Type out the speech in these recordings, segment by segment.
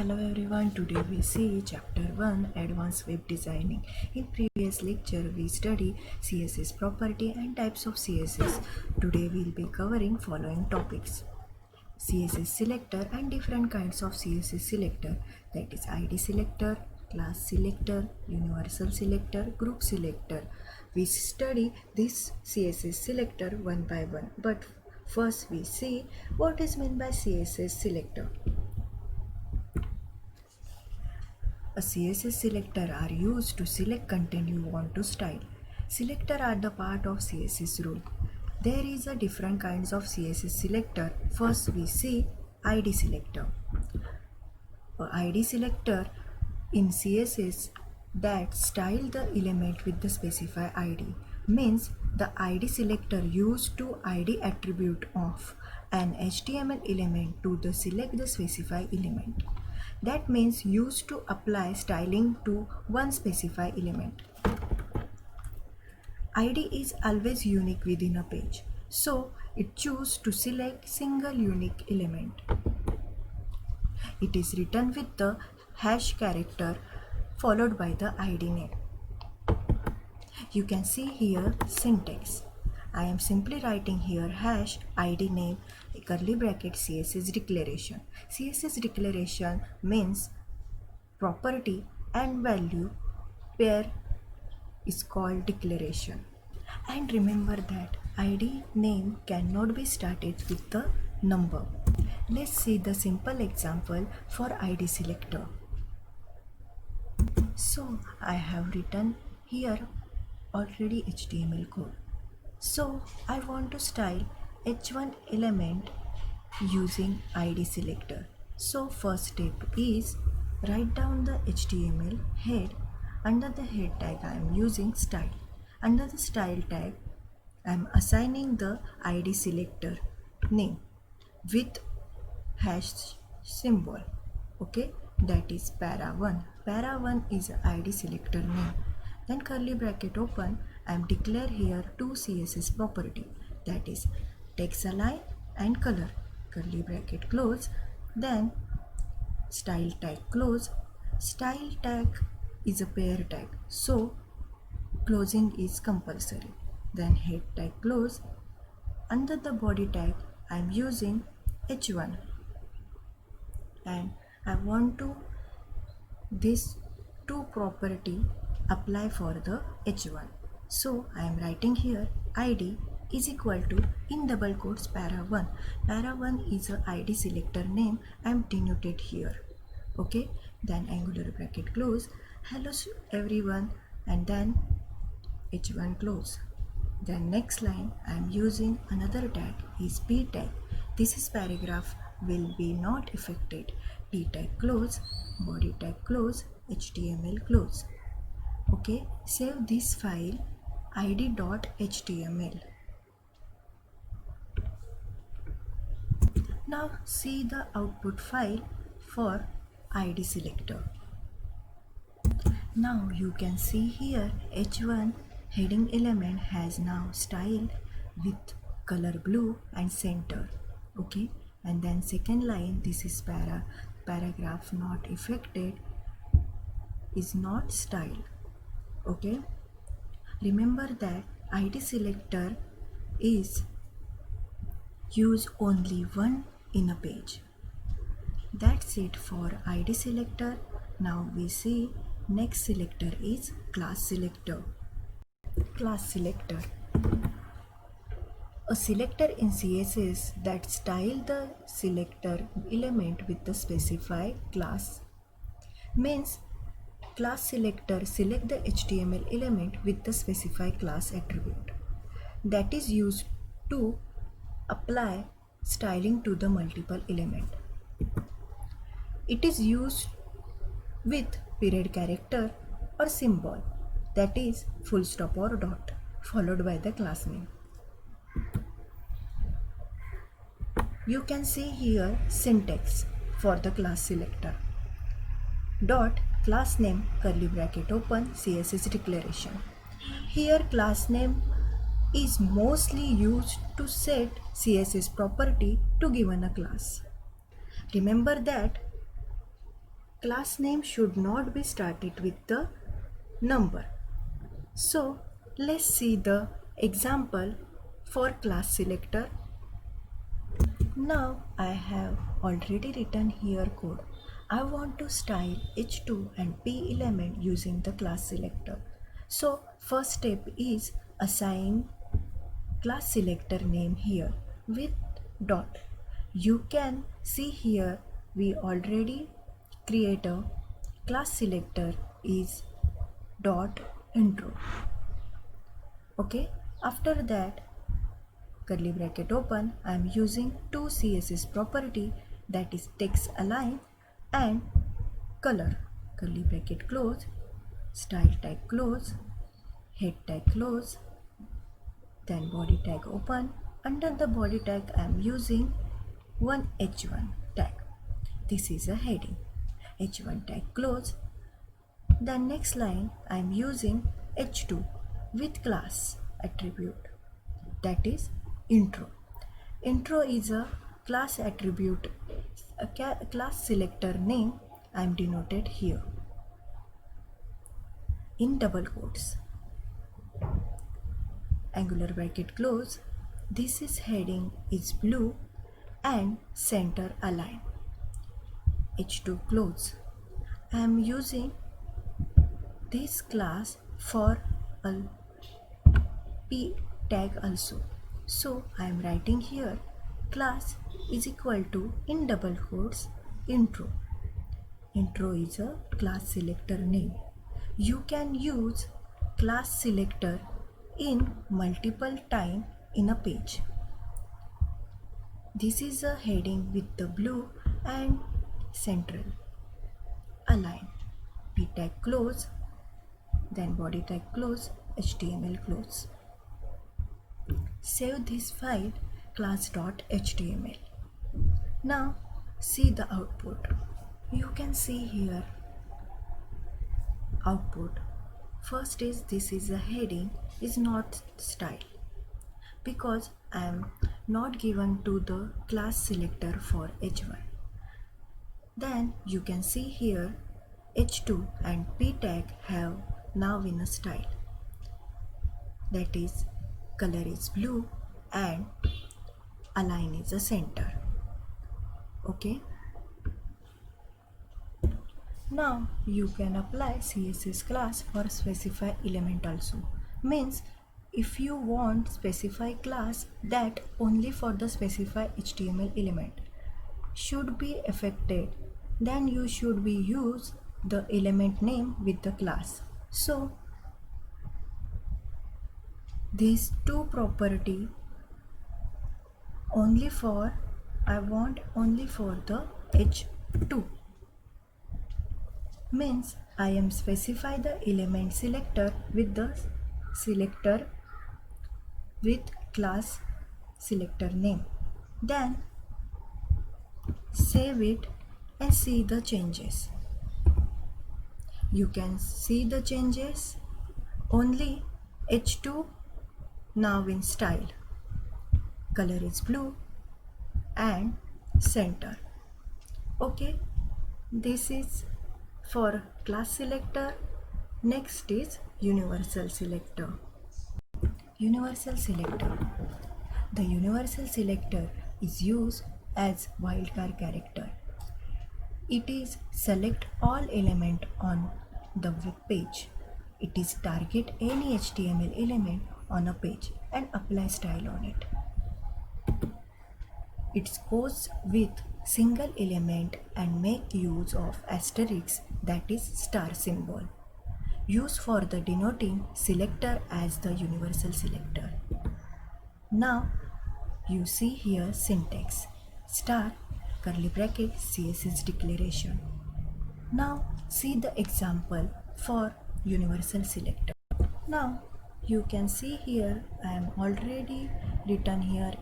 Hello everyone, today we see chapter 1 Advanced Web Designing. In previous lecture we study CSS property and types of CSS. Today we will be covering following topics: CSS selector and different kinds of CSS selector, that is ID selector, class selector, universal selector, group selector. We study this CSS selector one by one, but first we see what is meant by CSS selector. A CSS selector are used to select content you want to style. Selector are the part of CSS rule. There is a different kinds of CSS selector. First we see ID selector. A ID selector in CSS that style the element with the specified ID means the ID selector used to ID attribute of an HTML element to the select the specified element. That means used to apply styling to one specified element. ID is always unique within a page, so it chooses to select single unique element. It is written with the hash character followed by the ID name. You can see here syntax. I am simply writing here hash ID name curly bracket CSS declaration. CSS declaration means property and value pair is called declaration. And remember that ID name cannot be started with the number. Let's see the simple example for ID selector. So I have written here already HTML code. So I want to style H1 element using ID selector. So first step is write down the HTML head. Under the head tag I am using style. Under the style tag I am assigning the ID selector name with hash symbol. Okay, that is para1. Para1 is ID selector name. Then curly bracket open, I am declare here two CSS property, that is text align and color. Curly bracket close, then style tag close. Style tag is a pair tag, so closing is compulsory. Then head tag close. Under the body tag I am using h1 and I want to this two property apply for the h1. So I am writing here id is equal to in double quotes para1. Para1 is a id selector name I am denoted here. Okay, then angular bracket close, hello everyone, and then h1 close. Then next line I am using another tag is p tag. This is paragraph will be not affected. P tag close, body tag close, HTML close. Okay, save this file id.html. Now see the output file for ID selector. Now you can see here h1 heading element has now style with color blue and center. Okay, and then second line, this is paragraph not affected is not style. Okay, remember that ID selector is use only one in a page. That's it for ID selector. Now we see next selector is class selector. Class selector. A selector in CSS that style the selector element with the specified class means class selector select the HTML element with the specified class attribute that is used to apply styling to the multiple element. It is used with period character or symbol, that is full stop or dot followed by the class name. You can see here syntax for the class selector. Dot class name curly bracket open CSS declaration. Here class name is mostly used to set CSS property to given a class. Remember that class name should not be started with the number. So let's see the example for class selector. Now I have already written here code. I want to style H2 and P element using the class selector. So first step is assign class selector name here with dot. You can see here we already create a class selector is dot intro. Okay, after that curly bracket open, I am using two CSS property, that is text align and color. Curly bracket close, style tag close, head tag close, then body tag open. Under the body tag I am using one h1 tag. This is a heading. H1 tag close. The next line I am using h2 with class attribute, that is intro. Intro is a class attribute, a class selector name I am denoted here in double quotes. Angular bracket close. This is heading is blue and center align. H2 close. I am using this class for a p tag also. So I am writing here class is equal to in double quotes intro. Intro is a class selector name. You can use class selector in multiple time in a page. This is a heading with the blue and central align. P tag close, then body tag close, HTML close. Save this file class.html. Now see the output. You can see here output. First is this is a heading is not style because I am not given to the class selector for h1. Then you can see here h2 and p tag have now in a style, that is color is blue and align is a center. Okay, now you can apply CSS class for specify element also. Means if you want specify class that only for the specify HTML element should be affected, then you should be use the element name with the class. So these two property only for I want only for the h2, means I am specify the element selector with the selector with class selector name, then save it and see the changes. You can see the changes. Only h2 now in style, color is blue and center. Okay, this is for class selector. Next is universal selector. Universal selector. The universal selector is used as wildcard character. It is select all element on the web page. It is target any HTML element on a page and apply style on it. It goes with single element and make use of asterisk, that is star symbol. Use for the denoting selector as the universal selector. Now you see here syntax star curly bracket CSS declaration. Now see the example for universal selector. Now you can see here I am already written here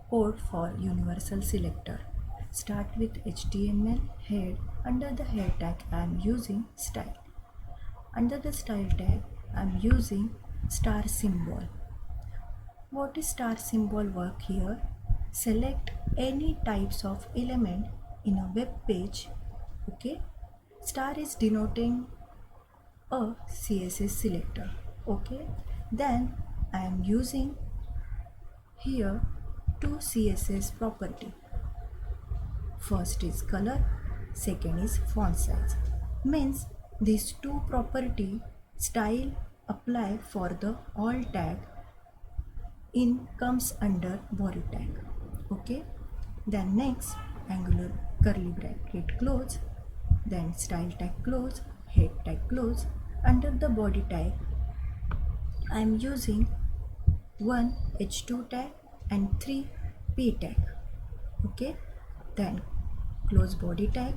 code for universal selector. Start with HTML head. Under the head tag I am using style. Under the style tag I am using star symbol. What is star symbol work here? Select any types of element in a web page. Okay, Star is denoting a CSS selector. Okay, then I am using here two CSS property. First is color, second is font size. Means these two property style apply for the all tag in comes under body tag. Okay, then next angular curly bracket close, then style tag close, head tag close. Under the body tag I am using one h2 tag and 3 p tag. Okay, then close body tag,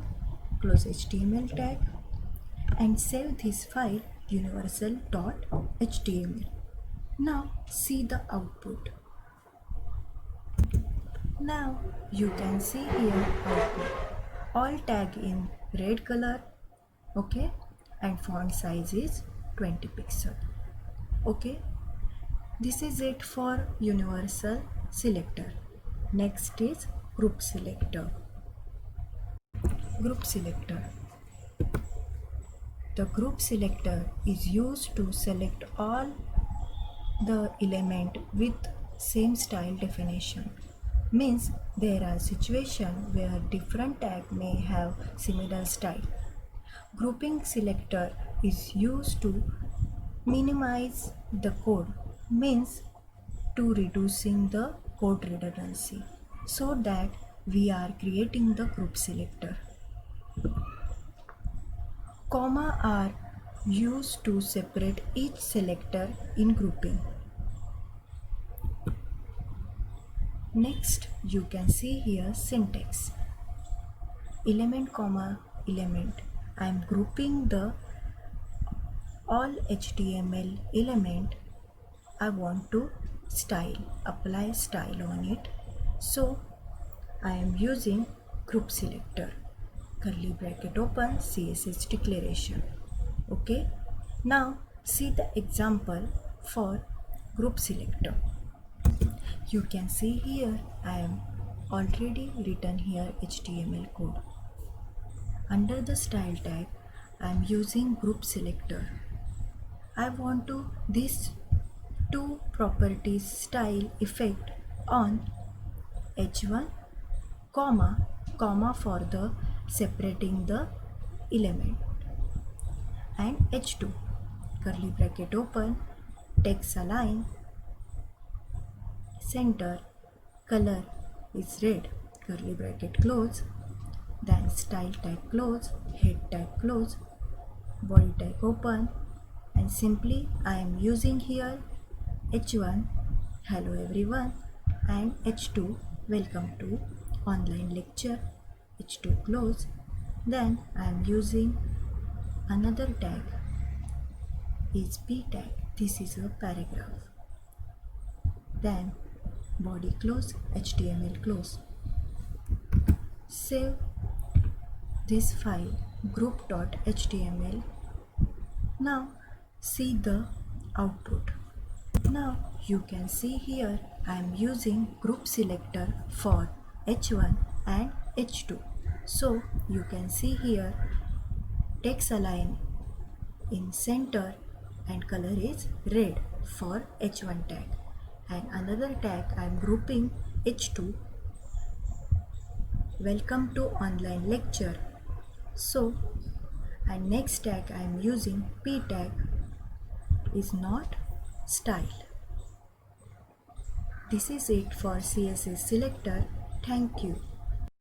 close html tag, and save this file universal.html. Now see the output. Now you can see here output. All tag in red color, okay, and font size is 20 pixel. Okay, this is it for universal selector. Next is group selector. Group selector. The group selector is used to select all the element with same style definition. Means there are situations where different tag may have similar style. Grouping selector is used to minimize the code, means to reducing the code redundancy, so that we are creating the group selector. Comma are used to separate each selector in grouping. Next, you can see here syntax. Element comma element. I am grouping the all HTML element. I want to apply style on it. So I am using group selector. Curly bracket open, CSS declaration. Okay, now see the example for group selector. You can see here I am already written here HTML code. Under the style tag I am using group selector. I want to these two properties style effect on h1 comma for the separating the element, and h2 curly bracket open, text align, center, color is red, curly bracket close, then style tag close, head tag close, body tag open, and simply I am using here h1 hello everyone and h2 welcome to online lecture, h2 close. Then I am using another tag is p tag. This is a paragraph. Then body close, HTML close. Save this file group.html. Now see the output. Now you can see here I am using group selector for h1 and h2. So you can see here text align in center and color is red for h1 tag, and another tag I am grouping h2 welcome to online lecture. So and next tag I am using p tag is not style. This is it for CSS selector. Thank you.